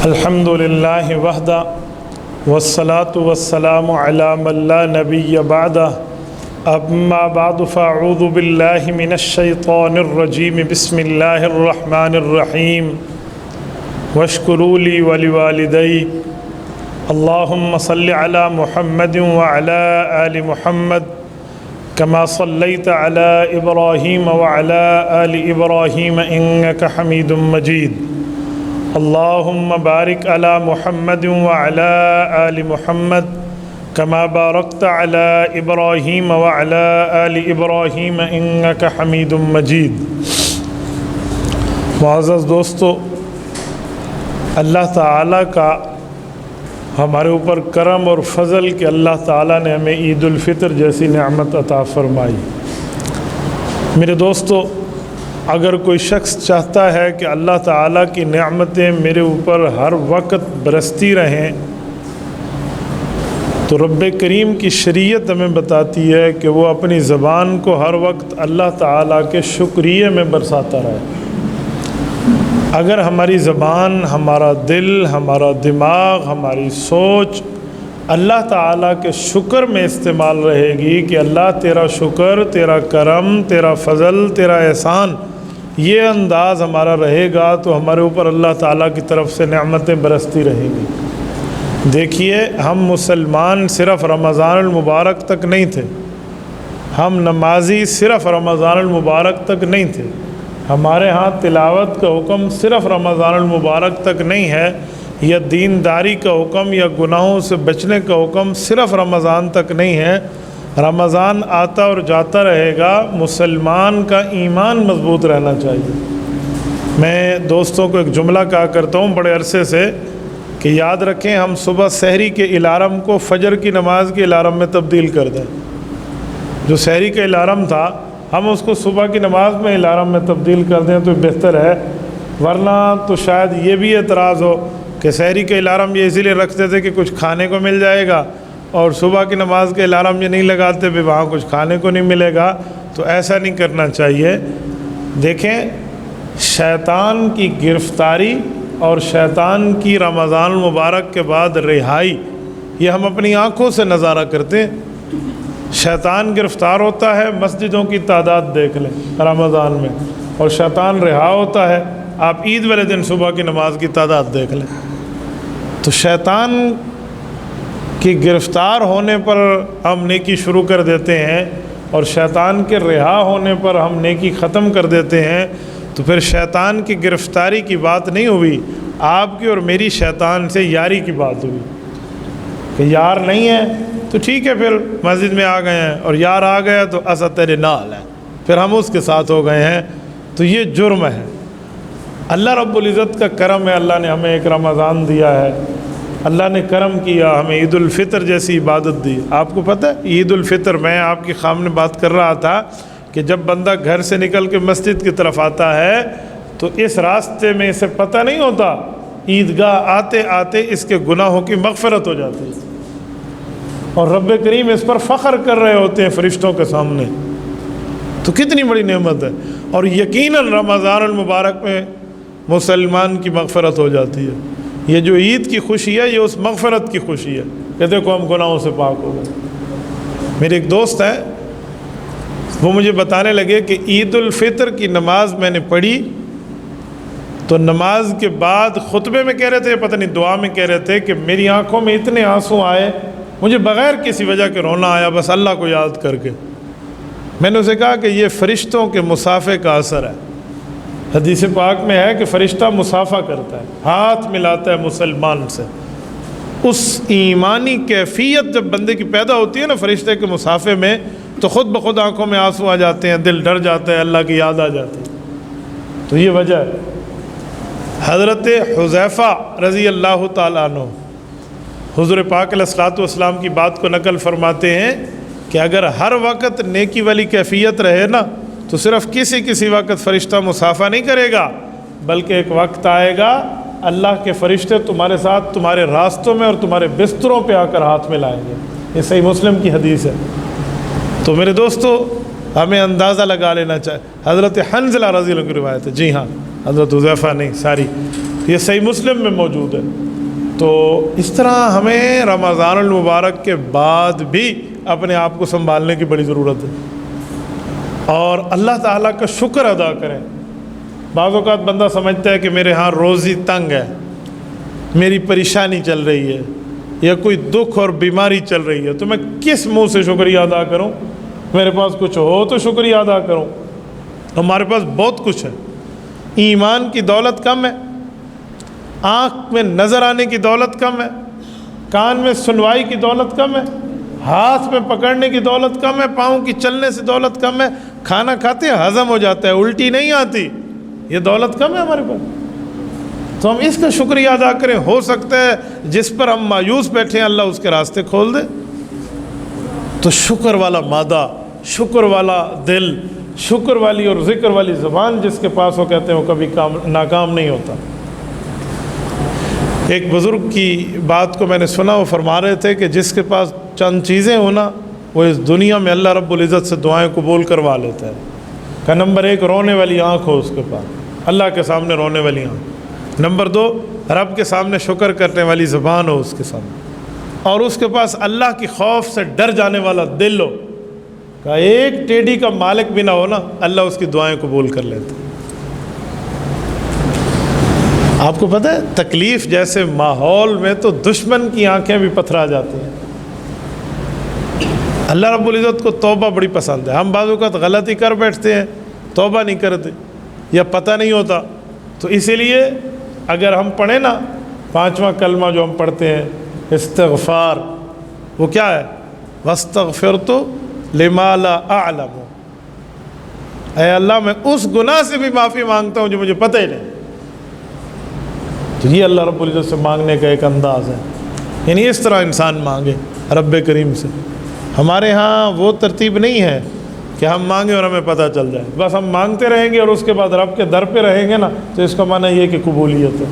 الحمد للہ وحدہ والصلاة والسلام علی من لا نبی بعدہ اما بعد فاعوذ باللہ من الشیطان الرجیم بسم اللہ الرحمن الرحیم واشکروا لی ولوالدی اللہم صل علی محمد وعلی آل محمد كما صليت على إبراهيم وعلى آل إبراهيم إنك حميد مجيد اللهم بارك على محمد وعلى آل محمد كما باركت على إبراهيم وعلى آل إبراهيم إنك حميد مجيد۔ معزز دوستو، اللہ تعالیٰ کا ہمارے اوپر کرم اور فضل کہ اللہ تعالیٰ نے ہمیں عید الفطر جیسی نعمت عطا فرمائی۔ میرے دوستو، اگر کوئی شخص چاہتا ہے کہ اللہ تعالیٰ کی نعمتیں میرے اوپر ہر وقت برستی رہیں تو رب کریم کی شریعت ہمیں بتاتی ہے کہ وہ اپنی زبان کو ہر وقت اللہ تعالیٰ کے شکریہ میں برساتا رہے۔ اگر ہماری زبان، ہمارا دل، ہمارا دماغ، ہماری سوچ اللہ تعالیٰ کے شکر میں استعمال رہے گی کہ اللہ تیرا شکر، تیرا کرم، تیرا فضل، تیرا احسان، یہ انداز ہمارا رہے گا تو ہمارے اوپر اللہ تعالیٰ کی طرف سے نعمتیں برستی رہیں گی۔ دیکھیے، ہم مسلمان صرف رمضان المبارک تک نہیں تھے، ہم نمازی صرف رمضان المبارک تک نہیں تھے، ہمارے ہاں تلاوت کا حکم صرف رمضان المبارک تک نہیں ہے، یا دینداری کا حکم یا گناہوں سے بچنے کا حکم صرف رمضان تک نہیں ہے۔ رمضان آتا اور جاتا رہے گا، مسلمان کا ایمان مضبوط رہنا چاہیے۔ میں دوستوں کو ایک جملہ کہا کرتا ہوں بڑے عرصے سے کہ یاد رکھیں، ہم صبح سحری کے الارم کو فجر کی نماز کے الارم میں تبدیل کر دیں۔ جو سحری کا الارم تھا ہم اس کو صبح کی نماز میں الارم میں تبدیل کر دیں تو بہتر ہے، ورنہ تو شاید یہ بھی اعتراض ہو کہ سحری کے الارم یہ اسی لیے رکھتے تھے کہ کچھ کھانے کو مل جائے گا، اور صبح کی نماز کے الارم یہ نہیں لگاتے بھی وہاں کچھ کھانے کو نہیں ملے گا۔ تو ایسا نہیں کرنا چاہیے۔ دیکھیں، شیطان کی گرفتاری اور شیطان کی رمضان المبارک کے بعد رہائی یہ ہم اپنی آنکھوں سے نظارہ کرتے ہیں۔ شیطان گرفتار ہوتا ہے، مسجدوں کی تعداد دیکھ لیں رمضان میں، اور شیطان رہا ہوتا ہے، آپ عید والے دن صبح کی نماز کی تعداد دیکھ لیں۔ تو شیطان کی گرفتار ہونے پر ہم نیکی شروع کر دیتے ہیں، اور شیطان کے رہا ہونے پر ہم نیکی ختم کر دیتے ہیں، تو پھر شیطان کی گرفتاری کی بات نہیں ہوئی، آپ کی اور میری شیطان سے یاری کی بات ہوئی کہ یار نہیں ہے تو ٹھیک ہے، پھر مسجد میں آ گئے ہیں، اور یار آ گیا تو اسد تیرے نال ہے، پھر ہم اس کے ساتھ ہو گئے ہیں، تو یہ جرم ہے۔ اللہ رب العزت کا کرم ہے، اللہ نے ہمیں ایک رمضان دیا ہے، اللہ نے کرم کیا، ہمیں عید الفطر جیسی عبادت دی۔ آپ کو پتہ ہے عید الفطر، میں آپ کے سامنے بات کر رہا تھا کہ جب بندہ گھر سے نکل کے مسجد کی طرف آتا ہے تو اس راستے میں اسے پتہ نہیں ہوتا، عیدگاہ آتے آتے اس کے گناہوں کی مغفرت ہو جاتی ہے، اور رب کریم اس پر فخر کر رہے ہوتے ہیں فرشتوں کے سامنے۔ تو کتنی بڑی نعمت ہے، اور یقیناً رمضان المبارک میں مسلمان کی مغفرت ہو جاتی ہے۔ یہ جو عید کی خوشی ہے یہ اس مغفرت کی خوشی ہے کہ دیکھو ہم گناہوں سے پاک ہو گئے۔ میرے ایک دوست ہیں، وہ مجھے بتانے لگے کہ عید الفطر کی نماز میں نے پڑھی تو نماز کے بعد خطبے میں کہہ رہے تھے، پتہ نہیں دعا میں کہہ رہے تھے کہ میری آنکھوں میں اتنے آنسو آئے، مجھے بغیر کسی وجہ کے رونا آیا، بس اللہ کو یاد کر کے۔ میں نے اسے کہا کہ یہ فرشتوں کے مصافحے کا اثر ہے۔ حدیث پاک میں ہے کہ فرشتہ مصافحہ کرتا ہے، ہاتھ ملاتا ہے مسلمان سے۔ اس ایمانی کیفیت جب بندے کی پیدا ہوتی ہے نا فرشتے کے مصافحے میں، تو خود بخود آنکھوں میں آنسو آ جاتے ہیں، دل ڈر جاتا ہے، اللہ کی یاد آ جاتی ہے۔ تو یہ وجہ ہے۔ حضرت حذیفہ رضی اللہ تعالیٰ عنہ حضور پاک علیہ الصلوۃ والسلام کی بات کو نقل فرماتے ہیں کہ اگر ہر وقت نیکی والی کیفیت رہے نا تو صرف کسی وقت فرشتہ مصافحہ نہیں کرے گا، بلکہ ایک وقت آئے گا اللہ کے فرشتے تمہارے ساتھ تمہارے راستوں میں اور تمہارے بستروں پہ آ کر ہاتھ میں لائیں گے۔ یہ صحیح مسلم کی حدیث ہے۔ تو میرے دوستو، ہمیں اندازہ لگا لینا چاہیے۔ حضرت حنظلہ رضی اللہ عنہ کی روایت ہے، جی ہاں، حضرت حذیفہ نہیں، ساری یہ صحیح مسلم میں موجود ہے۔ تو اس طرح ہمیں رمضان المبارک کے بعد بھی اپنے آپ کو سنبھالنے کی بڑی ضرورت ہے اور اللہ تعالیٰ کا شکر ادا کریں۔ بعض اوقات بندہ سمجھتا ہے کہ میرے ہاں روزی تنگ ہے، میری پریشانی چل رہی ہے یا کوئی دکھ اور بیماری چل رہی ہے، تو میں کس منہ سے شکریہ ادا کروں؟ میرے پاس کچھ ہو تو شکریہ ادا کروں۔ ہمارے پاس بہت کچھ ہے، ایمان کی دولت کم ہے، آنکھ میں نظر آنے کی دولت کم ہے، کان میں سنوائی کی دولت کم ہے، ہاتھ میں پکڑنے کی دولت کم ہے، پاؤں کی چلنے سے دولت کم ہے، کھانا کھاتے ہیں ہضم ہو جاتا ہے، الٹی نہیں آتی، یہ دولت کم ہے ہمارے پاس۔ تو ہم اس کا شکریہ ادا کریں۔ ہو سکتا ہے جس پر ہم مایوس بیٹھے ہیں اللہ اس کے راستے کھول دے۔ تو شکر والا مادہ، شکر والا دل، شکر والی اور ذکر والی زبان جس کے پاس ہو، کہتے ہیں وہ کبھی ناکام نہیں ہوتا۔ ایک بزرگ کی بات کو میں نے سنا، وہ فرما رہے تھے کہ جس کے پاس چند چیزیں ہونا وہ اس دنیا میں اللہ رب العزت سے دعائیں قبول کروا لیتا ہے۔ کہ نمبر 1 رونے والی آنکھ ہو اس کے پاس، اللہ کے سامنے رونے والی آنکھ۔ نمبر 2 رب کے سامنے شکر کرنے والی زبان ہو اس کے سامنے، اور اس کے پاس اللہ کی خوف سے ڈر جانے والا دل ہو کہ ایک ٹیڈی کا مالک بھی نہ ہو نا، اللہ اس کی دعائیں قبول کر لیتے۔ آپ کو پتہ ہے تکلیف جیسے ماحول میں تو دشمن کی آنکھیں بھی پتھرا جاتی ہیں۔ اللہ رب العزت کو توبہ بڑی پسند ہے۔ ہم بعض اوقات غلطی کر بیٹھتے ہیں، توبہ نہیں کرتے یا پتہ نہیں ہوتا، تو اسی لیے اگر ہم پڑھیں نا 5واں کلمہ جو ہم پڑھتے ہیں استغفار، وہ کیا ہے؟ وَاسْتَغْفِرْتُ لِمَا لَا أَعْلَمُ، اے اللہ میں اس گناہ سے بھی معافی مانگتا ہوں جو مجھے پتہ ہی نہیں۔ تو یہ اللہ رب العزت سے مانگنے کا ایک انداز ہے، یعنی اس طرح انسان مانگے رب کریم سے۔ ہمارے ہاں وہ ترتیب نہیں ہے کہ ہم مانگیں اور ہمیں پتہ چل جائے، بس ہم مانگتے رہیں گے اور اس کے بعد رب کے در پہ رہیں گے نا، تو اس کا معنی یہ کہ قبولیت ہے۔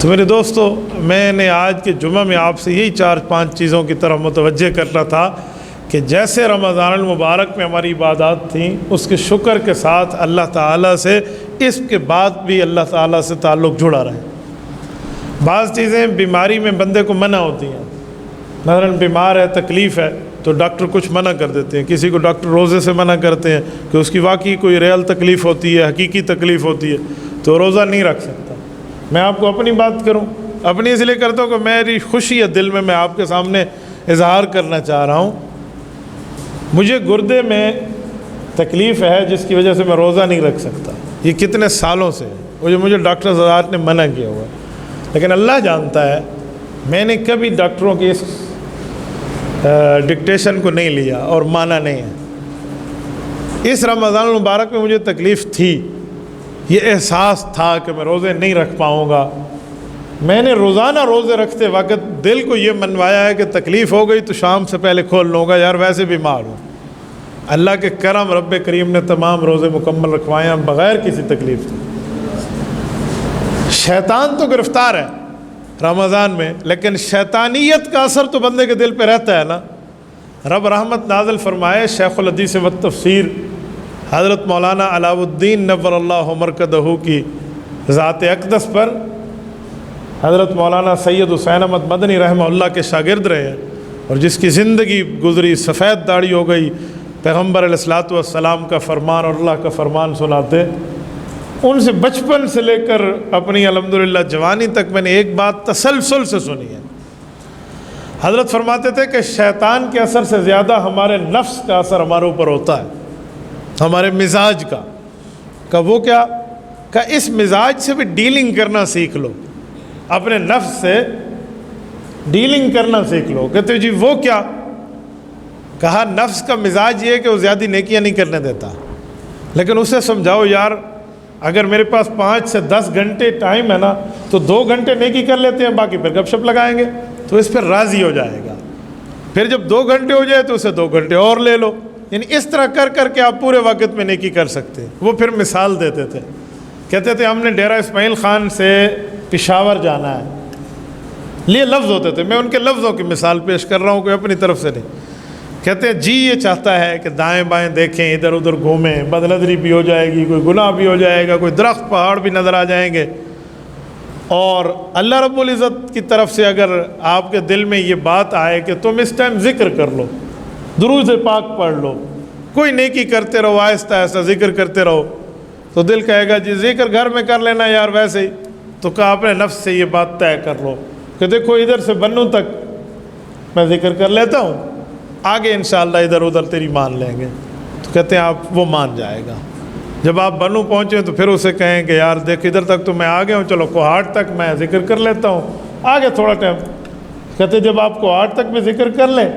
تو میرے دوستو، میں نے آج کے جمعہ میں آپ سے یہی 4-5 چیزوں کی طرف متوجہ کرنا تھا کہ جیسے رمضان المبارک میں ہماری عبادات تھیں، اس کے شکر کے ساتھ اللہ تعالیٰ سے اس کے بعد بھی اللہ تعالیٰ سے تعلق جڑا رہے۔ بعض چیزیں بیماری میں بندے کو منع ہوتی ہیں، مثلاً بیمار ہے، تکلیف ہے، تو ڈاکٹر کچھ منع کر دیتے ہیں۔ کسی کو ڈاکٹر روزے سے منع کرتے ہیں کہ اس کی واقعی کوئی ریئل تکلیف ہوتی ہے، حقیقی تکلیف ہوتی ہے، تو روزہ نہیں رکھ سکتا۔ میں آپ کو اپنی بات کروں، اپنی اس لیے کرتا ہوں کہ میری خوشی ہے دل میں آپ کے سامنے اظہار کرنا چاہ رہا ہوں۔ مجھے گردے میں تکلیف ہے جس کی وجہ سے میں روزہ نہیں رکھ سکتا، یہ کتنے سالوں سے ہے، وہ جو مجھے ڈاکٹر حضرات نے منع کیا ہوا ہے، لیکن اللہ جانتا ہے میں نے کبھی ڈاکٹروں کی اس ڈکٹیشن کو نہیں لیا اور مانا نہیں ہے۔ اس رمضان المبارک میں مجھے تکلیف تھی، یہ احساس تھا کہ میں روزے نہیں رکھ پاؤں گا۔ میں نے روزانہ روزے رکھتے وقت دل کو یہ منوایا ہے کہ تکلیف ہو گئی تو شام سے پہلے کھول لوں گا، یار ویسے بیمار ہوں۔ اللہ کے کرم رب کریم نے تمام روزے مکمل رکھوائے ہیں بغیر کسی تکلیف سے۔ شیطان تو گرفتار ہے رمضان میں، لیکن شیطانیت کا اثر تو بندے کے دل پہ رہتا ہے نا۔ رب رحمت نازل فرمائے، شیخ الحدیث و تفسیر حضرت مولانا علاء الدین نور اللہ مرکزہ کی ذات اقدس پر حضرت مولانا سید حسین احمد مدنی رحمہ اللہ کے شاگرد رہے ہیں، اور جس کی زندگی گزری سفید داڑھی ہو گئی، پیغمبر علیہ الصلوۃ والسلام کا فرمان اور اللہ کا فرمان سناتے۔ ان سے بچپن سے لے کر اپنی الحمدللہ جوانی تک میں نے ایک بات تسلسل سے سنی ہے۔ حضرت فرماتے تھے کہ شیطان کے اثر سے زیادہ ہمارے نفس کا اثر ہمارے اوپر ہوتا ہے، ہمارے مزاج کا۔ کہ وہ کیا؟ کہ اس مزاج سے بھی ڈیلنگ کرنا سیکھ لو، اپنے نفس سے ڈیلنگ کرنا سیکھ لو۔ کہتے جی وہ کیا؟ کہا نفس کا مزاج یہ ہے کہ وہ زیادہ نیکیاں نہیں کرنے دیتا، لیکن اسے سمجھاؤ یار اگر میرے پاس 5 سے 10 گھنٹے ٹائم ہے نا، تو 2 گھنٹے نیکی کر لیتے ہیں، باقی پھر گپ شپ لگائیں گے، تو اس پر راضی ہو جائے گا۔ پھر جب 2 گھنٹے ہو جائے تو اسے 2 گھنٹے اور لے لو، یعنی اس طرح کر کر کے آپ پورے وقت میں نیکی کر سکتے ہیں۔ وہ پھر مثال دیتے تھے، کہتے تھے ہم نے ڈیرہ اسماعیل خان سے پشاور جانا ہے، یہ لفظ ہوتے تھے، میں ان کے لفظوں کی مثال پیش کر رہا ہوں، کوئی اپنی طرف سے نہیں۔ کہتے ہیں جی یہ چاہتا ہے کہ دائیں بائیں دیکھیں، ادھر ادھر گھومیں، بد نظری بھی ہو جائے گی، کوئی گناہ بھی ہو جائے گا، کوئی درخت پہاڑ بھی نظر آ جائیں گے، اور اللہ رب العزت کی طرف سے اگر آپ کے دل میں یہ بات آئے کہ تم اس ٹائم ذکر کر لو، درود پاک پڑھ لو، کوئی نیکی کرتے رہو، آہستہ آہستہ ذکر کرتے رہو، تو دل کہے گا جی ذکر گھر میں کر لینا یار ویسے ہی، تو کہا اپنے نفس سے یہ بات طے کر لو کہ دیکھو ادھر سے بنوں تک میں ذکر کر لیتا ہوں، آگے انشاءاللہ ادھر ادھر تیری مان لیں گے۔ تو کہتے ہیں آپ وہ مان جائے گا۔ جب آپ بنوں پہنچے تو پھر اسے کہیں کہ یار دیکھ ادھر تک تو میں آ گیا ہوں، چلو کوہاٹ تک میں ذکر کر لیتا ہوں، آگے تھوڑا ٹائم۔ کہتے جب آپ کوہاٹ تک میں ذکر کر لیں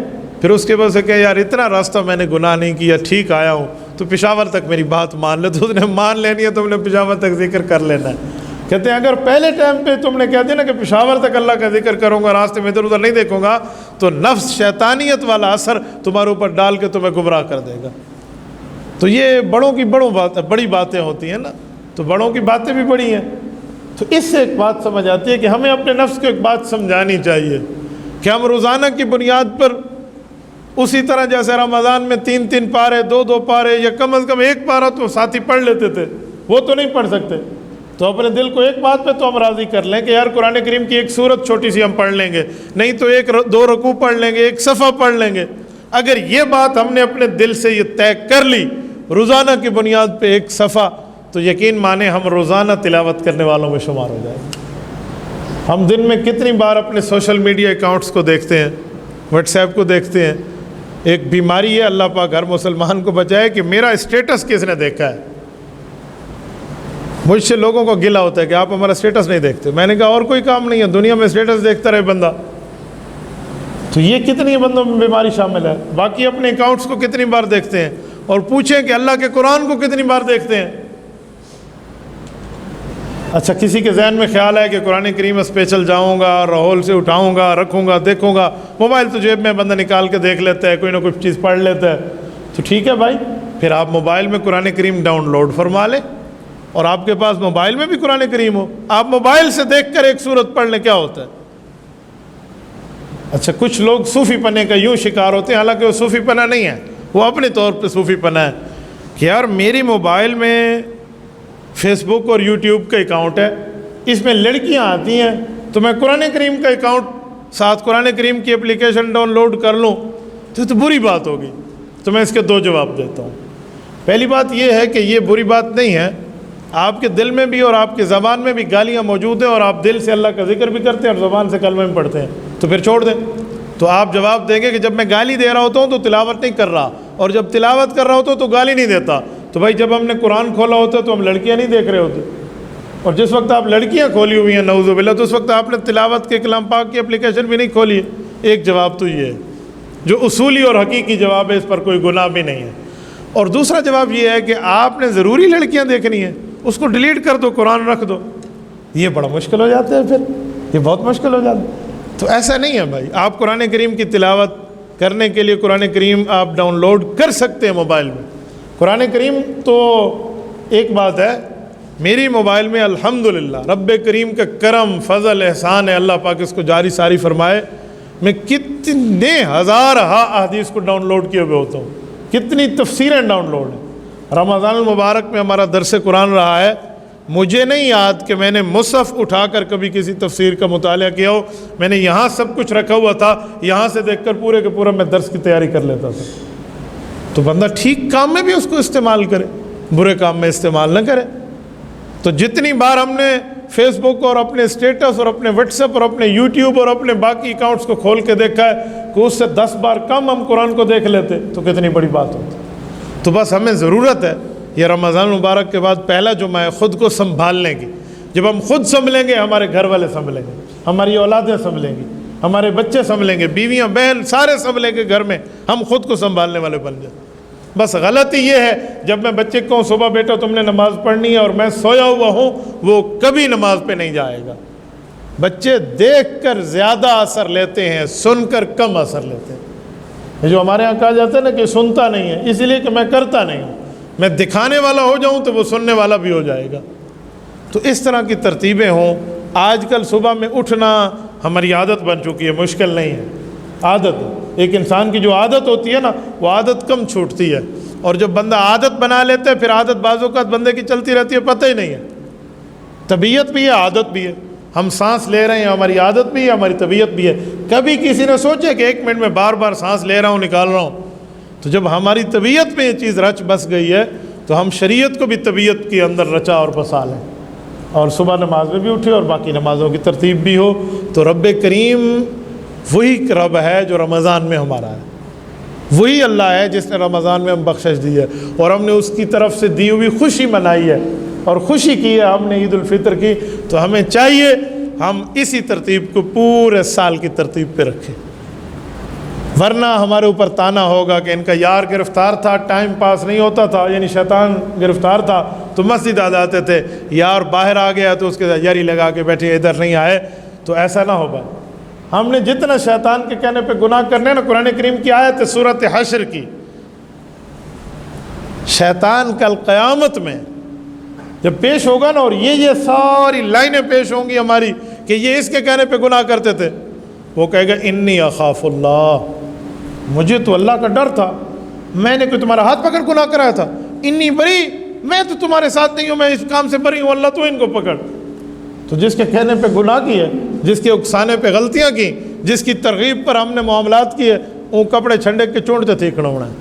پھر اس کے بعد سے کہیں یار اتنا راستہ میں نے گناہ نہیں کیا، ٹھیک آیا ہوں، تو پشاور تک میری بات مان لے، تو اس نے مان لینی ہے، تم نے پشاور تک ذکر کر لینا ہے۔ کہتے ہیں اگر پہلے ٹائم پہ تم نے کہہ دیا نا کہ پشاور تک اللہ کا ذکر کروں گا، راستے میں ادھر ادھر نہیں دیکھوں گا، تو نفس شیطانیت والا اثر تمہارے اوپر ڈال کے تمہیں گمراہ کر دے گا۔ تو یہ بڑوں کی بڑی باتیں ہوتی ہیں نا، تو بڑوں کی باتیں بھی بڑی ہیں۔ تو اس سے ایک بات سمجھ آتی ہے کہ ہمیں اپنے نفس کو ایک بات سمجھانی چاہیے کہ ہم روزانہ کی بنیاد پر اسی طرح جیسے رمضان میں 3 پارے 2 پارے یا کم از کم 1 پارہ تو ساتھی پڑھ لیتے تھے، وہ تو نہیں پڑھ سکتے، تو اپنے دل کو ایک بات پہ تو ہم راضی کر لیں کہ یار قرآن کریم کی ایک سورت چھوٹی سی ہم پڑھ لیں گے، نہیں تو 1-2 رکوع پڑھ لیں گے، 1 صفحہ پڑھ لیں گے۔ اگر یہ بات ہم نے اپنے دل سے یہ طے کر لی روزانہ کی بنیاد پہ 1 صفحہ، تو یقین مانیں ہم روزانہ تلاوت کرنے والوں میں شمار ہو جائیں گے۔ ہم دن میں کتنی بار اپنے سوشل میڈیا اکاؤنٹس کو دیکھتے ہیں، واٹس ایپ کو دیکھتے ہیں۔ ایک بیماری ہے، اللہ پاک ہر مسلمان کو بچائے، کہ میرا اسٹیٹس کس نے دیکھا ہے۔ مجھ سے لوگوں کو گلہ ہوتا ہے کہ آپ ہمارا اسٹیٹس نہیں دیکھتے۔ میں نے کہا اور کوئی کام نہیں ہے دنیا میں اسٹیٹس دیکھتا رہے بندہ، تو یہ کتنی بندوں میں بیماری شامل ہے۔ باقی اپنے اکاؤنٹس کو کتنی بار دیکھتے ہیں، اور پوچھیں کہ اللہ کے قرآن کو کتنی بار دیکھتے ہیں۔ اچھا کسی کے ذہن میں خیال ہے کہ قرآن کریم اسپیشل جاؤں گا، راہول سے اٹھاؤں گا، رکھوں گا، دیکھوں گا، موبائل تو جیب میں بندہ نکال کے دیکھ لیتا ہے، کوئی نہ کوئی چیز پڑھ لیتا ہے، تو ٹھیک ہے بھائی، پھر آپ موبائل میں قرآن کریم ڈاؤن لوڈ فرما لیں، اور آپ کے پاس موبائل میں بھی قرآن کریم ہو، آپ موبائل سے دیکھ کر ایک سورت پڑھ لیں، کیا ہوتا ہے؟ اچھا کچھ لوگ صوفی پنے کا یوں شکار ہوتے ہیں، حالانکہ وہ صوفی پنہ نہیں ہے، وہ اپنے طور پہ صوفی پنہ ہے کہ یار میری موبائل میں فیس بک اور یوٹیوب کا اکاؤنٹ ہے، اس میں لڑکیاں آتی ہیں، تو میں قرآن کریم کا اکاؤنٹ ساتھ قرآن کریم کی اپلیکیشن ڈاؤن لوڈ کر لوں تو بری بات ہوگی۔ تو میں اس کے 2 جواب دیتا ہوں۔ پہلی بات یہ ہے کہ یہ بری بات نہیں ہے، آپ کے دل میں بھی اور آپ کی زبان میں بھی گالیاں موجود ہیں، اور آپ دل سے اللہ کا ذکر بھی کرتے ہیں اور زبان سے کلمہ بھی پڑھتے ہیں، تو پھر چھوڑ دیں۔ تو آپ جواب دیں گے کہ جب میں گالی دے رہا ہوتا ہوں تو تلاوت نہیں کر رہا، اور جب تلاوت کر رہا ہوتا ہوں تو گالی نہیں دیتا۔ تو بھائی جب ہم نے قرآن کھولا ہوتا تو ہم لڑکیاں نہیں دیکھ رہے ہوتے، اور جس وقت آپ لڑکیاں کھولی ہوئی ہیں نعوذ باللہ، تو اس وقت آپ نے تلاوت کے کلام پاک کی اپلیکیشن بھی نہیں کھولی ہے۔ ایک جواب تو یہ ہے جو اصولی اور حقیقی جواب ہے، اس پر کوئی گناہ بھی نہیں ہے۔ اور دوسرا جواب یہ ہے کہ آپ نے ضروری لڑکیاں دیکھنی ہیں، اس کو ڈیلیٹ کر دو، قرآن رکھ دو۔ یہ بڑا مشکل ہو جاتا ہے، پھر یہ بہت مشکل ہو جاتا ہے۔ تو ایسا نہیں ہے بھائی، آپ قرآن کریم کی تلاوت کرنے کے لیے قرآن کریم آپ ڈاؤن لوڈ کر سکتے ہیں موبائل میں۔ قرآن کریم تو ایک بات ہے، میری موبائل میں الحمدللہ رب کریم کا کرم فضل احسان ہے، اللہ پاک اس کو جاری ساری فرمائے، میں کتنے ہزار احادیث کو ڈاؤن لوڈ کیے ہوئے ہوتا ہوں، کتنی تفسیریں ڈاؤن لوڈ ہیں۔ رمضان المبارک میں ہمارا درس قرآن رہا ہے، مجھے نہیں یاد کہ میں نے مصحف اٹھا کر کبھی کسی تفسیر کا مطالعہ کیا ہو، میں نے یہاں سب کچھ رکھا ہوا تھا، یہاں سے دیکھ کر پورے کے پورا میں درس کی تیاری کر لیتا تھا۔ تو بندہ ٹھیک کام میں بھی اس کو استعمال کرے، برے کام میں استعمال نہ کرے۔ تو جتنی بار ہم نے فیس بک اور اپنے اسٹیٹس اور اپنے واٹس ایپ اور اپنے یوٹیوب اور اپنے باقی اکاؤنٹس کو کھول کے دیکھا ہے کہ اس سے 10 بار کم ہم قرآن کو دیکھ لیتے تو کتنی بڑی بات ہوتی۔ تو بس ہمیں ضرورت ہے یہ رمضان مبارک کے بعد پہلا جمعہ ہے خود کو سنبھالنے کی۔ جب ہم خود سنبھلیں گے ہمارے گھر والے سنبھلیں گے، ہماری اولادیں سنبھلیں گی، ہمارے بچے سنبھلیں گے، بیویاں بہن سارے سنبھلیں گے گھر میں، ہم خود کو سنبھالنے والے بن جائیں۔ بس غلطی یہ ہے جب میں بچے کو صبح بیٹا تم نے نماز پڑھنی ہے اور میں سویا ہوا ہوں، وہ کبھی نماز پہ نہیں جائے گا۔ بچے دیکھ کر زیادہ اثر لیتے ہیں، سن کر کم اثر لیتے ہیں۔ یہ جو ہمارے ہاں کہا جاتا ہے نا کہ سنتا نہیں ہے، اس لیے کہ میں کرتا نہیں ہوں، میں دکھانے والا ہو جاؤں تو وہ سننے والا بھی ہو جائے گا۔ تو اس طرح کی ترتیبیں ہوں۔ آج کل صبح میں اٹھنا ہماری عادت بن چکی ہے، مشکل نہیں ہے، عادت ہے۔ ایک انسان کی جو عادت ہوتی ہے نا وہ عادت کم چھوٹتی ہے، اور جب بندہ عادت بنا لیتا ہے پھر عادت بعض اوقات بندے کی چلتی رہتی ہے، پتہ ہی نہیں ہے۔ طبیعت بھی ہے، عادت بھی ہے۔ ہم سانس لے رہے ہیں، ہماری عادت بھی ہے، ہماری طبیعت بھی ہے۔ کبھی کسی نے سوچے کہ 1 منٹ میں بار بار سانس لے رہا ہوں نکال رہا ہوں؟ تو جب ہماری طبیعت میں یہ چیز رچ بس گئی ہے تو ہم شریعت کو بھی طبیعت کے اندر رچا اور بسا لیں، اور صبح نماز میں بھی اٹھے اور باقی نمازوں کی ترتیب بھی ہو۔ تو رب کریم وہی رب ہے جو رمضان میں ہمارا ہے، وہی اللہ ہے جس نے رمضان میں ہم بخشش دی ہے، اور ہم نے اس کی طرف سے دی ہوئی خوشی منائی ہے اور خوشی کی ہے ہم نے عید الفطر کی۔ تو ہمیں چاہیے ہم اسی ترتیب کو پورے سال کی ترتیب پہ رکھیں، ورنہ ہمارے اوپر تانا ہوگا کہ ان کا یار گرفتار تھا، ٹائم پاس نہیں ہوتا تھا، یعنی شیطان گرفتار تھا تو مسجد آ جاتے تھے، یار باہر آ گیا تو اس کے ساتھ یاری لگا کے بیٹھے ادھر نہیں آئے، تو ایسا نہ ہوگا۔ ہم نے جتنا شیطان کے کہنے پہ گناہ کرنے نا، قرآن کریم کی آیت ہے سورۃ حشر کی، شیطان کل قیامت میں جب پیش ہوگا نا، اور یہ ساری لائنیں پیش ہوں گی ہماری کہ یہ اس کے کہنے پہ گناہ کرتے تھے، وہ کہے گا انی اخاف اللہ، مجھے تو اللہ کا ڈر تھا، میں نے کوئی تمہارا ہاتھ پکڑ گناہ کرایا تھا؟ انی بری، میں تو تمہارے ساتھ نہیں ہوں، میں اس کام سے بری ہوں، اللہ تو ان کو پکڑ۔ تو جس کے کہنے پہ گناہ کی ہے، جس کے اکسانے پہ غلطیاں کی، جس کی ترغیب پر ہم نے معاملات کیے، وہ کپڑے چھنڈے کے چونڈتے تھے کھڑونا ہے،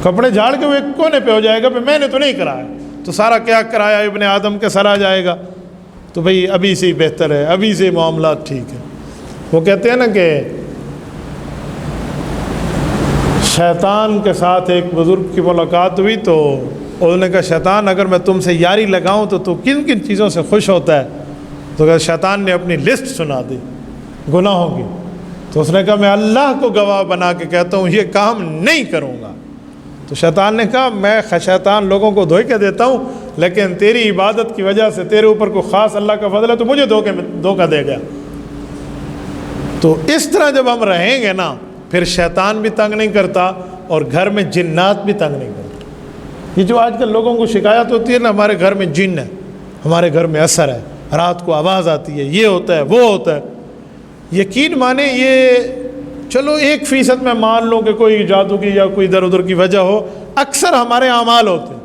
کپڑے جھاڑ کے وہ ایک کونے پہ ہو جائے گا، میں نے تو نہیں کرایا، تو سارا کیا کرایا ابن آدم کے سر آ جائے گا۔ تو بھئی ابھی سے ہی بہتر ہے، ابھی سے معاملات ٹھیک ہے۔ وہ کہتے ہیں نا کہ شیطان کے ساتھ ایک بزرگ کی ملاقات ہوئی تو انہوں نے کہا شیطان اگر میں تم سے یاری لگاؤں تو کن کن چیزوں سے خوش ہوتا ہے؟ تو کہ شیطان نے اپنی لسٹ سنا دی گناہوں کی، تو اس نے کہا میں اللہ کو گواہ بنا کے کہتا ہوں یہ کام نہیں کروں گا۔ تو شیطان نے کہا میں شیطان لوگوں کو دھوکے دیتا ہوں، لیکن تیری عبادت کی وجہ سے تیرے اوپر کوئی خاص اللہ کا فضل ہے تو مجھے دھوکہ دے گیا۔ تو اس طرح جب ہم رہیں گے نا، پھر شیطان بھی تنگ نہیں کرتا اور گھر میں جنات بھی تنگ نہیں کرتا۔ یہ جو آج کل لوگوں کو شکایت ہوتی ہے نا ہمارے گھر میں جن ہے، ہمارے گھر میں اثر ہے، رات کو آواز آتی ہے، یہ ہوتا ہے وہ ہوتا ہے، یقین مانیں یہ چلو 1% میں مان لوں کہ کوئی جادو کی یا کوئی ادھر ادھر کی وجہ ہو، اکثر ہمارے اعمال ہوتے ہیں،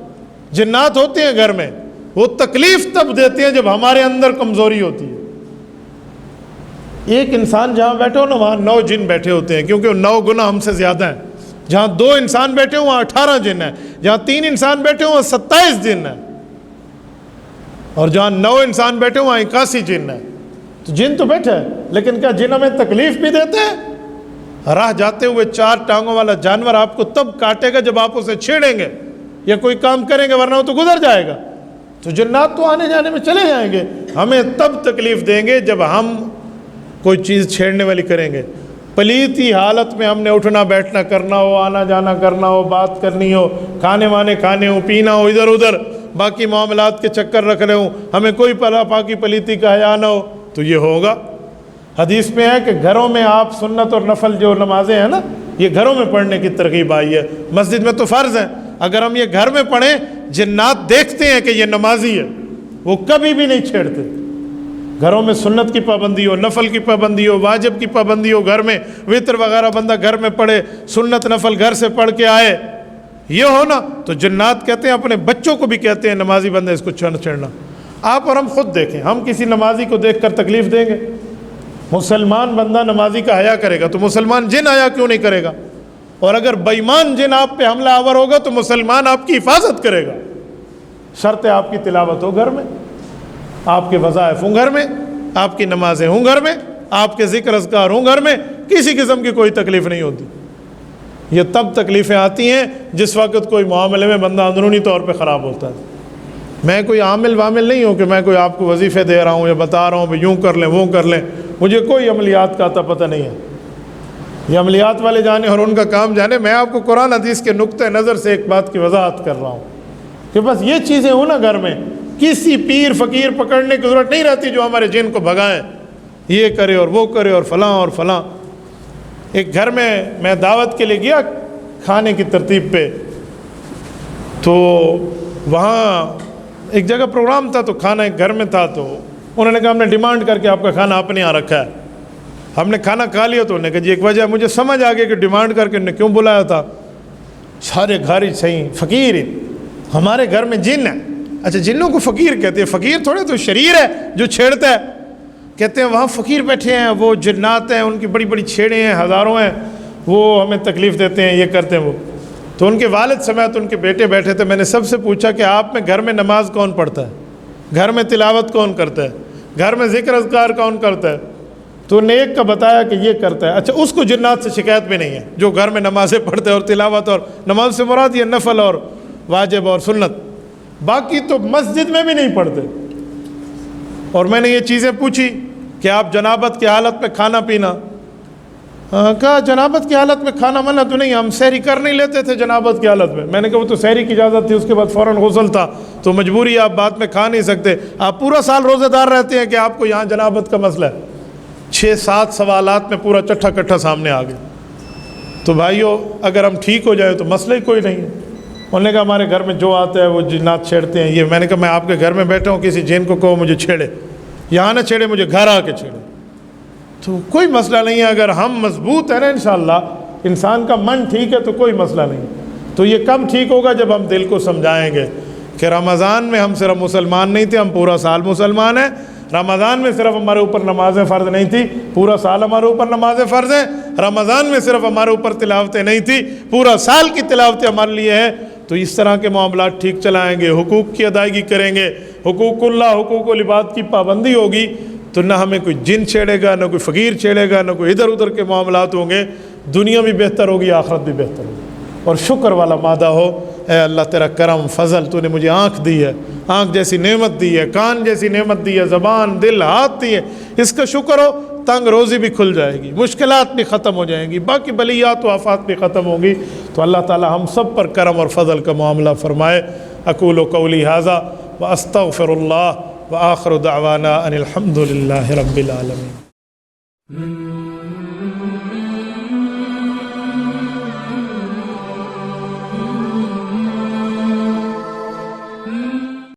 جنات ہوتے ہیں گھر میں، وہ تکلیف تب دیتے ہیں جب ہمارے اندر کمزوری ہوتی ہے۔ ایک انسان جہاں بیٹھے ہو نا وہاں 9 جن بیٹھے ہوتے ہیں، کیونکہ 9 گنا ہم سے زیادہ ہیں۔ جہاں 2 انسان بیٹھے ہوں وہاں 18 جن ہیں، جہاں 3 انسان بیٹھے ہوں وہاں 27 جن ہیں، اور جہاں 9 انسان بیٹھے ہوں وہاں 81 جن ہیں۔ تو جن تو بیٹھے ہیں، لیکن کیا جن ہمیں تکلیف بھی دیتے ہیں؟ راہ جاتے ہوئے 4 ٹانگوں والا جانور آپ کو تب کاٹے گا جب آپ اسے چھیڑیں گے یا کوئی کام کریں گے، ورنہ وہ تو گزر جائے گا۔ تو جنات تو آنے جانے میں چلے جائیں گے، ہمیں تب تکلیف دیں گے جب ہم کوئی چیز چھیڑنے والی کریں گے۔ پلیتی حالت میں ہم نے اٹھنا بیٹھنا کرنا ہو، آنا جانا کرنا ہو، بات کرنی ہو، کھانے وانے کھانے ہو، پینا ہو ادھر ادھر، باقی معاملات کے چکر رکھ رہے ہوں، ہمیں کوئی پاکی پلیتی کا حیا نہ ہو، تو یہ ہوگا۔ حدیث میں ہے کہ گھروں میں آپ سنت اور نفل جو نمازیں ہیں نا، یہ گھروں میں پڑھنے کی ترغیب آئی ہے، مسجد میں تو فرض ہیں، اگر ہم یہ گھر میں پڑھیں، جنات دیکھتے ہیں کہ یہ نمازی ہے، وہ کبھی بھی نہیں چھیڑتے۔ گھروں میں سنت کی پابندی ہو، نفل کی پابندی ہو، واجب کی پابندی ہو، گھر میں وتر وغیرہ بندہ گھر میں پڑھے، سنت نفل گھر سے پڑھ کے آئے، یہ ہو نا، تو جنات کہتے ہیں اپنے بچوں کو بھی کہتے ہیں نمازی بندہ اس کو چھیڑنا۔ آپ اور ہم خود دیکھیں، ہم کسی نمازی کو دیکھ کر تکلیف دیں گے؟ مسلمان بندہ نمازی کا حیا کرے گا تو مسلمان جن حیا کیوں نہیں کرے گا؟ اور اگر بے ایمان جن آپ پہ حملہ آور ہوگا تو مسلمان آپ کی حفاظت کرے گا۔ شرط ہے آپ کی تلاوت ہو گھر میں، آپ کے وظائف ہوں گھر میں، آپ کی نمازیں ہوں گھر میں، آپ کے ذکر اذکار ہوں گھر میں، کسی قسم کی کوئی تکلیف نہیں ہوتی۔ یہ تب تکلیفیں آتی ہیں جس وقت کوئی معاملے میں بندہ اندرونی طور پہ خراب ہوتا ہے۔ میں کوئی عامل وامل نہیں ہوں کہ میں کوئی آپ کو وظیفے دے رہا ہوں یا بتا رہا ہوں کہ یوں کر لیں وہ کر لیں، مجھے کوئی عملیات کا اتا پتہ نہیں ہے، یہ عملیات والے جانے اور ان کا کام جانے۔ میں آپ کو قرآن حدیث کے نقطہ نظر سے ایک بات کی وضاحت کر رہا ہوں کہ بس یہ چیزیں ہوں نا گھر میں، کسی پیر فقیر پکڑنے کی ضرورت نہیں رہتی جو ہمارے جن کو بھگائیں، یہ کرے اور وہ کرے اور فلاں اور فلاں۔ ایک گھر میں دعوت کے لیے گیا کھانے کی ترتیب پہ، تو وہاں ایک جگہ پروگرام تھا تو کھانا ایک گھر میں تھا، تو انہوں نے کہا ہم نے ڈیمانڈ کر کے آپ کا کھانا اپنے یہاں رکھا ہے۔ ہم نے کھانا کھا لیا تو انہوں نے کہا جی ایک وجہ مجھے سمجھ آ گئی کہ ڈیمانڈ کر کے انہوں نے کیوں بلایا تھا، سارے گھر ہی صحیح فقیر ہی، ہمارے گھر میں جن ہے، اچھا جنوں کو فقیر کہتے ہیں، فقیر تھوڑے تو شریر ہے جو چھیڑتا ہے. کہتے ہیں وہاں فقیر بیٹھے ہیں، وہ جنات ہیں، ان کی بڑی بڑی چھیڑیں ہیں، ہزاروں ہیں، وہ ہمیں تکلیف دیتے ہیں، یہ کرتے ہیں وہ. تو ان کے والد سمیت ان کے بیٹے بیٹھے تھے. میں نے سب سے پوچھا کہ آپ میں گھر میں نماز کون پڑھتا ہے، گھر میں تلاوت کون کرتا ہے، گھر میں ذکر اذکار کون کرتا ہے؟ تو نے ایک کا بتایا کہ یہ کرتا ہے. اچھا اس کو جنات سے شکایت بھی نہیں ہے جو گھر میں نمازیں پڑھتے ہیں اور تلاوت، اور نماز سے مراد یہ نفل اور واجب اور سنت، باقی تو مسجد میں بھی نہیں پڑھتے. اور میں نے یہ چیزیں پوچھی کہ آپ جنابت کی حالت میں کھانا پینا، کہا جنابت کی حالت میں کھانا منع تو نہیں، ہم سحری کر نہیں لیتے تھے جنابت کی حالت میں. میں نے کہا وہ تو سحری کی اجازت تھی، اس کے بعد فوراً غسل تھا، تو مجبوری آپ بعد میں کھا نہیں سکتے. آپ پورا سال روزے دار رہتے ہیں کہ آپ کو یہاں جنابت کا مسئلہ ہے؟ 6-7 سوالات میں پورا چٹھا کٹھا سامنے آ گیا. تو بھائیو اگر ہم ٹھیک ہو جائے تو مسئلہ ہی کوئی نہیں ہے. انہوں نے کہا ہمارے گھر میں جو آتا ہے وہ جنات چھیڑتے ہیں یہ. میں نے کہا میں آپ کے گھر میں بیٹھا ہوں، کسی جن کو کہو مجھے چھیڑے، یہاں نہ چھیڑے، مجھے گھر آ کے چھیڑے. تو کوئی مسئلہ نہیں ہے، اگر ہم مضبوط ہیں نا انشاءاللہ، انسان کا من ٹھیک ہے تو کوئی مسئلہ نہیں. تو یہ کب ٹھیک ہوگا؟ جب ہم دل کو سمجھائیں گے کہ رمضان میں ہم صرف مسلمان نہیں تھے، ہم پورا سال مسلمان ہیں. رمضان میں صرف ہمارے اوپر نمازیں فرض نہیں تھی، پورا سال ہمارے اوپر نمازیں فرض ہیں. رمضان میں صرف ہمارے اوپر تلاوتیں نہیں تھی، پورا سال کی تلاوتیں ہمارے لیے ہیں. تو اس طرح کے معاملات ٹھیک چلائیں گے، حقوق کی ادائیگی کریں گے، حقوق اللہ، حقوق العباد کی پابندی ہوگی، تو نہ ہمیں کوئی جن چھیڑے گا، نہ کوئی فقیر چھیڑے گا، نہ کوئی ادھر ادھر کے معاملات ہوں گے. دنیا بھی بہتر ہوگی، آخرت بھی بہتر ہوگی. اور شکر والا مادہ ہو. اے اللہ تیرا کرم فضل، تو نے مجھے آنکھ دی ہے، آنکھ جیسی نعمت دی ہے، کان جیسی نعمت دی ہے، زبان، دل، ہاتھ دی ہے. اس کا شکر ہو، تنگ روزی بھی کھل جائے گی، مشکلات بھی ختم ہو جائیں گی، باقی بلیات و آفات بھی ختم ہوں گی. تو اللہ تعالی ہم سب پر کرم اور فضل کا معاملہ فرمائے. اقول قولی ھذا واستغفر اللہ وآخر دعوانا ان الحمد للہ رب العالمین.